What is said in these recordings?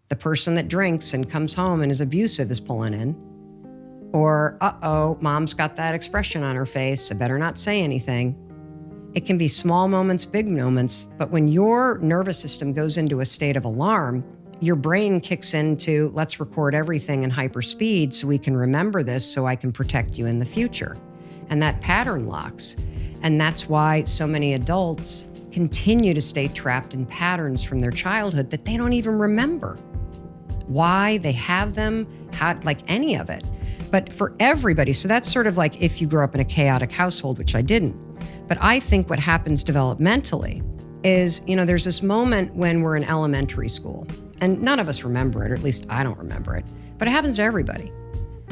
The person that drinks and comes home and is abusive is pulling in. Or, uh-oh, mom's got that expression on her face. I better not say anything. It can be small moments, big moments, but when your nervous system goes into a state of alarm, your brain kicks into, let's record everything in hyperspeed so we can remember this so I can protect you in the future. And that pattern locks. And that's why so many adults continue to stay trapped in patterns from their childhood that they don't even remember why they have them, how, like any of it. But for everybody, so that's sort of like if you grew up in a chaotic household, which I didn't. But I think what happens developmentally is, there's this moment when we're in elementary school, and none of us remember it, or at least I don't remember it, but it happens to everybody,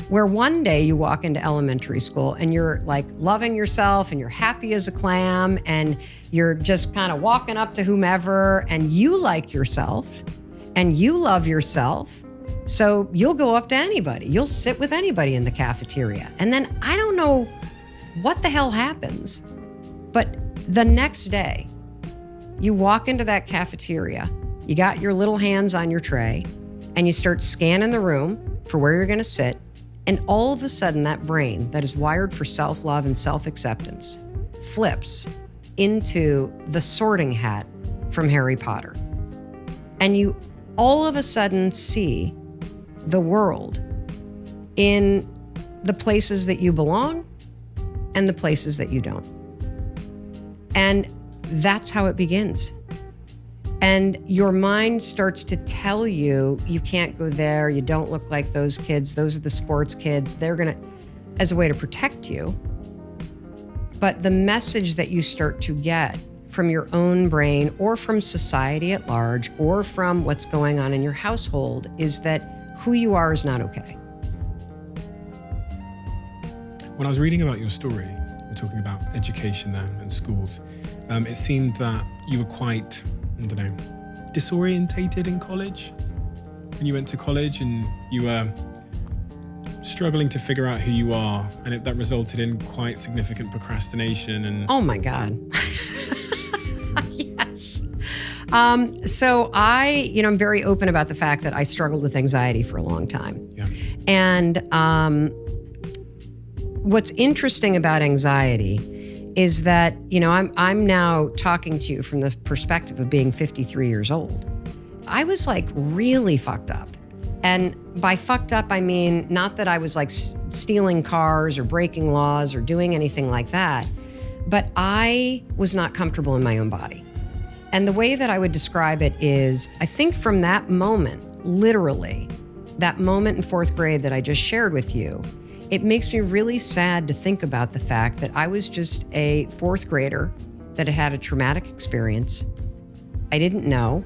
where one day you walk into elementary school and you're like loving yourself and you're happy as a clam and you're just kind of walking up to whomever and you like yourself and you love yourself. So you'll go up to anybody. You'll sit with anybody in the cafeteria. And then I don't know what the hell happens, but the next day you walk into that cafeteria, you got your little hands on your tray and you start scanning the room for where you're going to sit. And all of a sudden that brain that is wired for self-love and self-acceptance flips into the sorting hat from Harry Potter. And you all of a sudden see the world in the places that you belong and the places that you don't. And that's how it begins. And your mind starts to tell you, you can't go there, you don't look like those kids, those are the sports kids, they're gonna, as a way to protect you. But the message that you start to get from your own brain or from society at large or from what's going on in your household is that who you are is not okay. When I was reading about your story, we're talking about education there and schools, it seemed that you were quite, disorientated in college. When you went to college and you were struggling to figure out who you are, and that resulted in quite significant procrastination and... Oh my God. Yes. So I'm very open about the fact that I struggled with anxiety for a long time. Yeah. And what's interesting about anxiety is that, I'm now talking to you from the perspective of being 53 years old. I was like really fucked up. And by fucked up, I mean, not that I was like stealing cars or breaking laws or doing anything like that, but I was not comfortable in my own body. And the way that I would describe it is, I think from that moment, literally, that moment in fourth grade that I just shared with you, it makes me really sad to think about the fact that I was just a fourth grader that had a traumatic experience. I didn't know,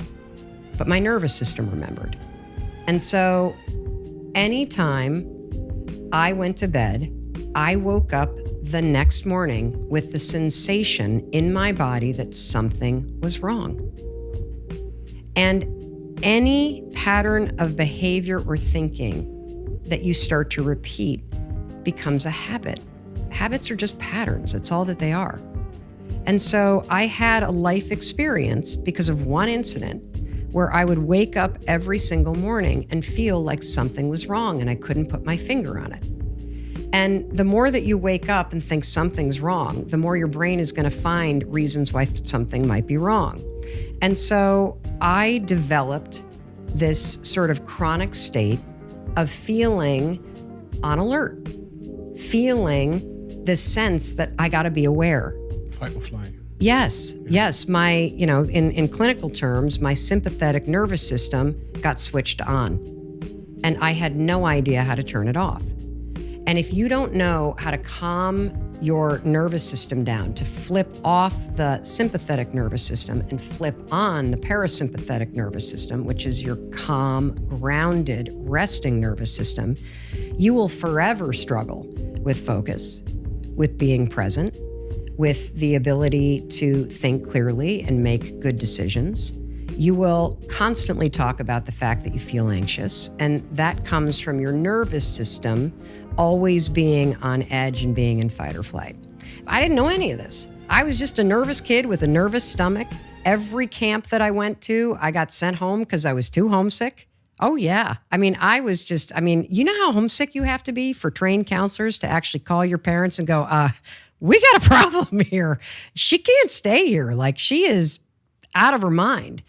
but my nervous system remembered. And so anytime I went to bed, I woke up the next morning with the sensation in my body that something was wrong. And any pattern of behavior or thinking that you start to repeat becomes a habit. Habits are just patterns. That's all that they are. And so I had a life experience because of one incident where I would wake up every single morning and feel like something was wrong and I couldn't put my finger on it. And the more that you wake up and think something's wrong, the more your brain is going to find reasons why something might be wrong. And so I developed this sort of chronic state of feeling on alert, feeling this sense that I got to be aware. Fight or flight. Yes. My, in clinical terms, my sympathetic nervous system got switched on and I had no idea how to turn it off. And if you don't know how to calm your nervous system down, to flip off the sympathetic nervous system and flip on the parasympathetic nervous system, which is your calm, grounded, resting nervous system, you will forever struggle with focus, with being present, with the ability to think clearly and make good decisions. You will constantly talk about the fact that you feel anxious, and that comes from your nervous system always being on edge and being in fight or flight. I didn't know any of this. I was just a nervous kid with a nervous stomach. Every camp that I went to, I got sent home because I was too homesick. Oh, yeah. I mean, you know how homesick you have to be for trained counselors to actually call your parents and go, we got a problem here. She can't stay here. Like, she is out of her mind.